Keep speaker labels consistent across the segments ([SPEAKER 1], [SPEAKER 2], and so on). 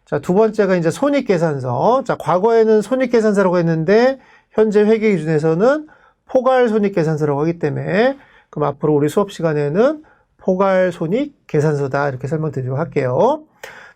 [SPEAKER 1] 자, 두 번째가 이제 손익계산서. 자, 과거에는 손익계산서라고 했는데 현재 회계 기준에서는 포괄손익계산서라고 하기 때문에 그럼 앞으로 우리 수업 시간에는 포괄손익계산서다 이렇게 설명드리도록 할게요.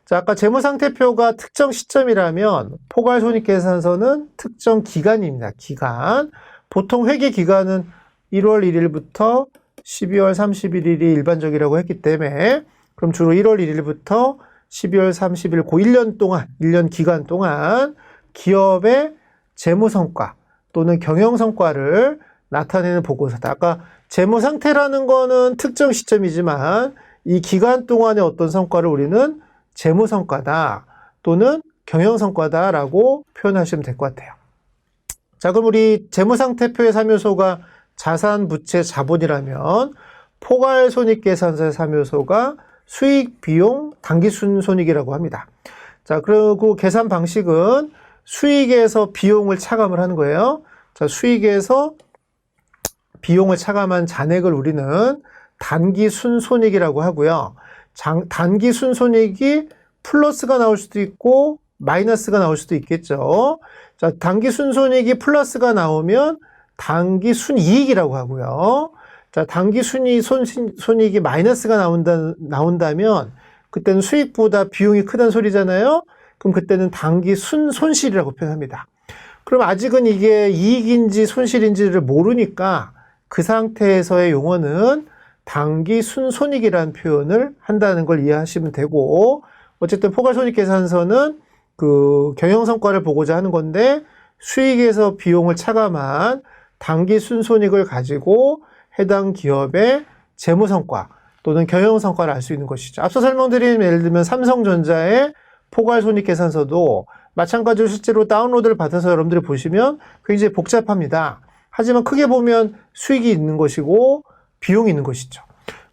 [SPEAKER 1] 자, 아까 재무상태표가 특정 시점이라면 포괄손익계산서는 특정 기간입니다. 기간. 보통 회계 기간은 1월 1일부터 12월 31일이 일반적이라고 했기 때문에 그럼 주로 1월 1일부터 12월 30일 그 1년 동안, 1년 기간 동안 기업의 재무성과 또는 경영성과를 나타내는 보고서다. 아까 재무상태라는 거는 특정 시점이지만 이 기간 동안의 어떤 성과를 우리는 재무성과다 또는 경영성과다라고 표현하시면 될 것 같아요. 자, 그럼 우리 재무상태표의 3요소가 자산, 부채, 자본이라면 포괄손익계산서의 3요소가 수익, 비용, 당기순손익이라고 합니다. 자, 그리고 계산 방식은 수익에서 비용을 차감을 하는 거예요. 자, 수익에서 비용을 차감한 잔액을 우리는 단기순손익이라고 하고요. 단기순손익이 플러스가 나올 수도 있고 마이너스가 나올 수도 있겠죠. 자, 단기순손익이 플러스가 나오면 단기순이익이라고 하고요. 자, 단기순이익이 마이너스가 나온다면 그때는 수익보다 비용이 크다는 소리잖아요. 그럼 그때는 단기순손실이라고 표현합니다. 그럼 아직은 이게 이익인지 손실인지를 모르니까 그 상태에서의 용어는 단기순손익이라는 표현을 한다는 걸 이해하시면 되고, 어쨌든 포괄손익계산서는 그 경영성과를 보고자 하는 건데 수익에서 비용을 차감한 단기순손익을 가지고 해당 기업의 재무성과 또는 경영성과를 알 수 있는 것이죠. 앞서 설명드린 예를 들면 삼성전자의 포괄손익계산서도 마찬가지로 실제로 다운로드를 받아서 여러분들이 보시면 굉장히 복잡합니다. 하지만 크게 보면 수익이 있는 것이고 비용이 있는 것이죠.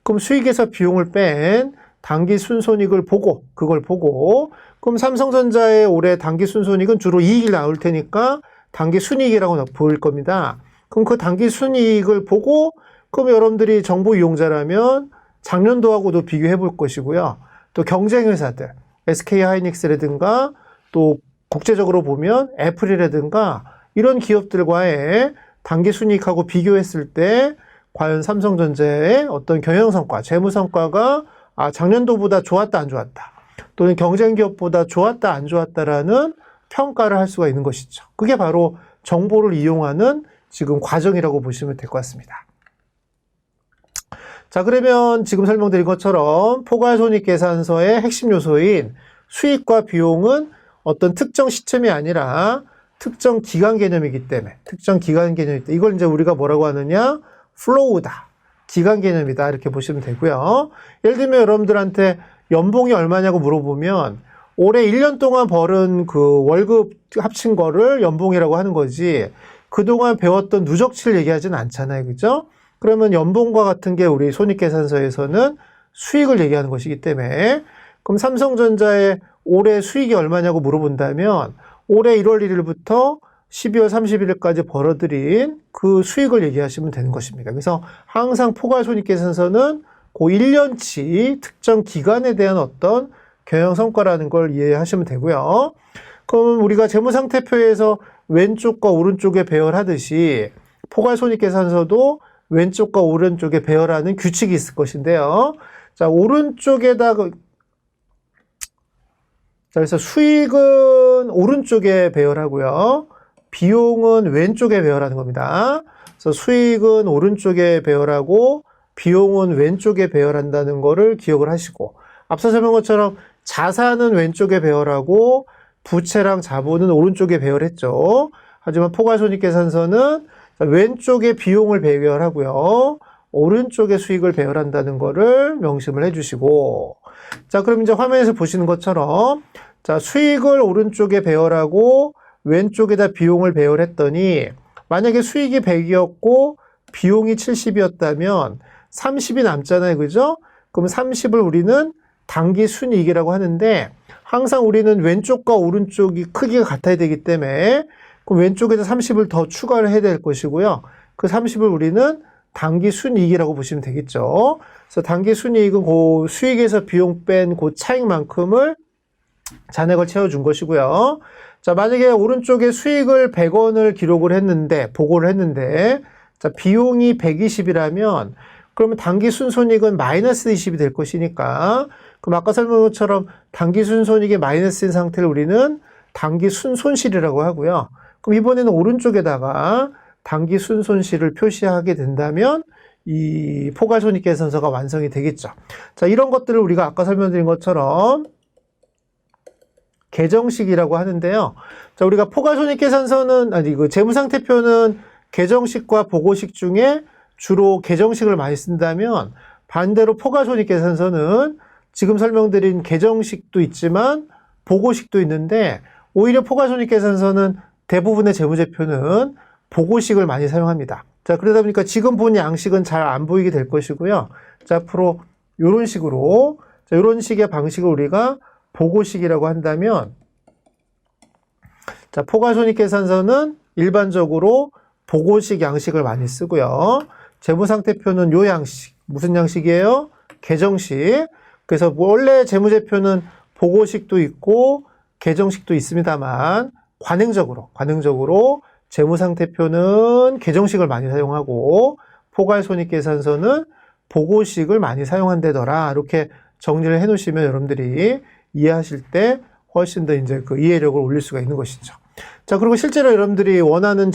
[SPEAKER 1] 그럼 수익에서 비용을 뺀 단기순손익을 보고 그걸 보고 그럼 삼성전자의 올해 단기순손익은 주로 이익이 나올 테니까 단기순이익이라고 보일 겁니다. 그럼 그 단기순이익을 보고 그럼 여러분들이 정보 이용자라면 작년도하고도 비교해 볼 것이고요. 또 경쟁회사들 SK하이닉스라든가 또 국제적으로 보면 애플이라든가 이런 기업들과의 단기순이익하고 비교했을 때 과연 삼성전자의 어떤 경영성과, 재무성과가 작년도보다 좋았다, 안 좋았다. 또는 경쟁기업보다 좋았다, 안 좋았다라는 평가를 할 수가 있는 것이죠. 그게 바로 정보를 이용하는 지금 과정이라고 보시면 될 것 같습니다. 자, 그러면 지금 설명드린 것처럼 포괄손익계산서의 핵심 요소인 수익과 비용은 어떤 특정 시점이 아니라 특정 기간 개념이기 때문에, 이걸 이제 우리가 뭐라고 하느냐? 플로우다. 기간 개념이다. 이렇게 보시면 되고요. 예를 들면 여러분들한테 연봉이 얼마냐고 물어보면 올해 1년 동안 벌은 그 월급 합친 거를 연봉이라고 하는 거지 그동안 배웠던 누적치를 얘기하지는 않잖아요. 그죠? 그러면 연봉과 같은 게 우리 손익계산서에서는 수익을 얘기하는 것이기 때문에 그럼 삼성전자의 올해 수익이 얼마냐고 물어본다면 올해 1월 1일부터 12월 31일까지 벌어들인 그 수익을 얘기하시면 되는 것입니다. 그래서 항상 포괄손익계산서는 그 1년치 특정 기간에 대한 어떤 경영성과라는 걸 이해하시면 되고요. 그럼 우리가 재무상태표에서 왼쪽과 오른쪽에 배열하듯이 포괄손익계산서도 왼쪽과 오른쪽에 배열하는 규칙이 있을 것인데요. 자, 오른쪽에다가 그래서 수익은 오른쪽에 배열하고요. 비용은 왼쪽에 배열하는 겁니다. 그래서 수익은 오른쪽에 배열하고 비용은 왼쪽에 배열한다는 거를 기억을 하시고 앞서 설명한 것처럼 자산은 왼쪽에 배열하고 부채랑 자본은 오른쪽에 배열했죠. 하지만 포괄손익계산서는 왼쪽에 비용을 배열하고요. 오른쪽에 수익을 배열한다는 거를 명심을 해주시고 자, 그럼 이제 화면에서 보시는 것처럼 자, 수익을 오른쪽에 배열하고 왼쪽에다 비용을 배열했더니 만약에 수익이 100이었고 비용이 70이었다면 30이 남잖아요. 그죠? 그럼 30을 우리는 단기순이익이라고 하는데 항상 우리는 왼쪽과 오른쪽이 크기가 같아야 되기 때문에 그럼 왼쪽에다 30을 더 추가를 해야 될 것이고요. 그 30을 우리는 단기순이익이라고 보시면 되겠죠. 그래서 단기순이익은 그 수익에서 비용 뺀 그 차익만큼을 잔액을 채워준 것이고요. 자, 만약에 오른쪽에 수익을 100원을 기록을 했는데, 보고를 했는데, 자, 비용이 120이라면, 그러면 당기 순손익은 마이너스 20이 될 것이니까, 그럼 아까 설명한 것처럼 당기 순손익이 마이너스인 상태를 우리는 당기 순손실이라고 하고요. 그럼 이번에는 오른쪽에다가 당기 순손실을 표시하게 된다면, 이 포괄손익계산서가 완성이 되겠죠. 자, 이런 것들을 우리가 아까 설명드린 것처럼 계정식이라고 하는데요. 자, 우리가 포괄손익계산서는, 재무상태표는 계정식과 보고식 중에 주로 계정식을 많이 쓴다면, 반대로 포괄손익계산서는 지금 설명드린 계정식도 있지만 보고식도 있는데, 오히려 포괄손익계산서는 대부분의 재무제표는 보고식을 많이 사용합니다. 자, 그러다 보니까 지금 본 양식은 잘 안 보이게 될 것이고요. 자, 앞으로 이런 식으로, 자, 이런 식의 방식을 우리가 보고식이라고 한다면, 자, 포괄손익계산서는 일반적으로 보고식 양식을 많이 쓰고요. 재무상태표는 요 양식, 무슨 양식이에요? 계정식. 그래서 원래 재무제표는 보고식도 있고 계정식도 있습니다만, 관행적으로 재무상태표는 계정식을 많이 사용하고 포괄손익계산서는 보고식을 많이 사용한다더라. 이렇게 정리를 해 놓으시면 여러분들이 이해하실 때 훨씬 더 이제 그 이해력을 올릴 수가 있는 것이죠. 자, 그리고 실제로 여러분들이 원하는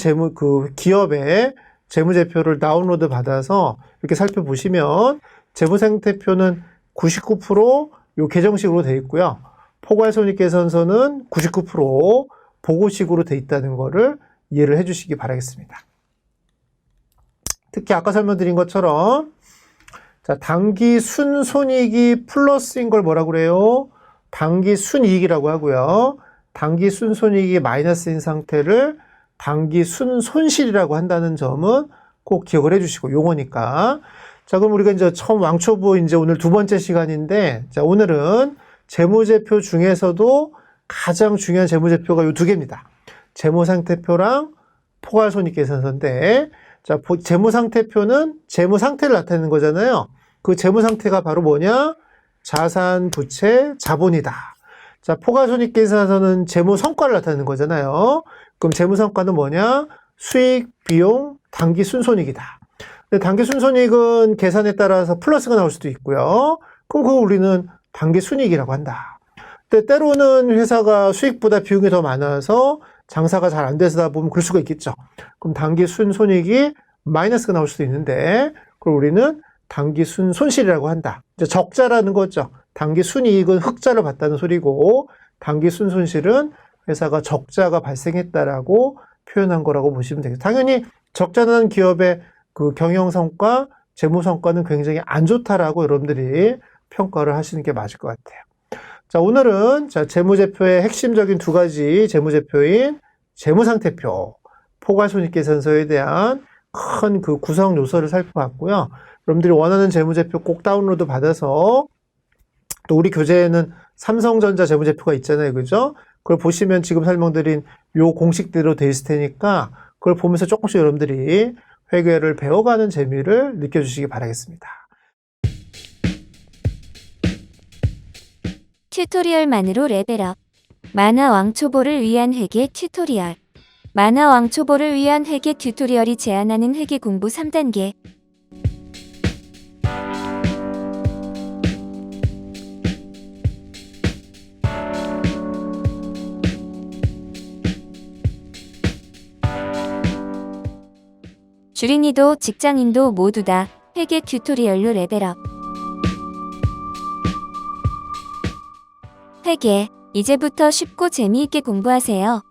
[SPEAKER 1] 기업의 재무제표를 다운로드 받아서 이렇게 살펴보시면 재무상태표는 99% 요 계정식으로 되어 있고요. 포괄손익계산서는 99% 보고식으로 되어 있다는 거를 이해를 해 주시기 바라겠습니다. 특히 아까 설명드린 것처럼, 자, 당기 순손익이 플러스인 걸 뭐라고 그래요? 당기 순이익이라고 하고요. 당기 순손익이 마이너스인 상태를 당기 순손실이라고 한다는 점은 꼭 기억을 해 주시고, 용어니까. 자, 그럼 우리가 이제 처음 왕초보 이제 오늘 두 번째 시간인데, 자, 오늘은 재무제표 중에서도 가장 중요한 재무제표가 이 두 개입니다. 재무상태표랑 포괄손익계산서인데, 자, 재무상태표는 재무상태를 나타내는 거잖아요. 그 재무상태가 바로 뭐냐? 자산, 부채, 자본이다. 자, 포괄손익계산서는 재무성과를 나타내는 거잖아요. 그럼 재무성과는 뭐냐? 수익, 비용, 당기 순손익이다. 근데 당기 순손익은 계산에 따라서 플러스가 나올 수도 있고요. 그럼 그거 우리는 당기 순이익이라고 한다. 근데 때로는 회사가 수익보다 비용이 더 많아서 장사가 잘 안 돼서 보면 그럴 수가 있겠죠. 그럼 당기 순손익이 마이너스가 나올 수도 있는데, 그걸 우리는 당기 순손실이라고 한다. 이제 적자라는 거죠. 당기 순이익은 흑자를 봤다는 소리고, 당기 순손실은 회사가 적자가 발생했다라고 표현한 거라고 보시면 되겠습니다. 당연히 적자난 기업의 그 경영성과 재무성과는 굉장히 안 좋다라고 여러분들이 평가를 하시는 게 맞을 것 같아요. 자, 오늘은 재무제표의 핵심적인 두 가지 재무제표인 재무상태표, 포괄손익계산서에 대한 큰 그 구성 요소를 살펴봤고요. 여러분들이 원하는 재무제표 꼭 다운로드 받아서, 또 우리 교재에는 삼성전자 재무제표가 있잖아요. 그죠? 그걸 보시면 지금 설명드린 요 공식대로 돼 있을 테니까 그걸 보면서 조금씩 여러분들이 회계를 배워가는 재미를 느껴주시기 바라겠습니다.
[SPEAKER 2] 튜토리얼만으로 레벨업. 만화 왕초보를 위한 회계 튜토리얼. 만화 왕초보를 위한 회계 튜토리얼이 제안하는 회계 공부 3단계. 주린이도 직장인도 모두 다 회계 튜토리얼로 레벨업. 회계, 이제부터 쉽고 재미있게 공부하세요.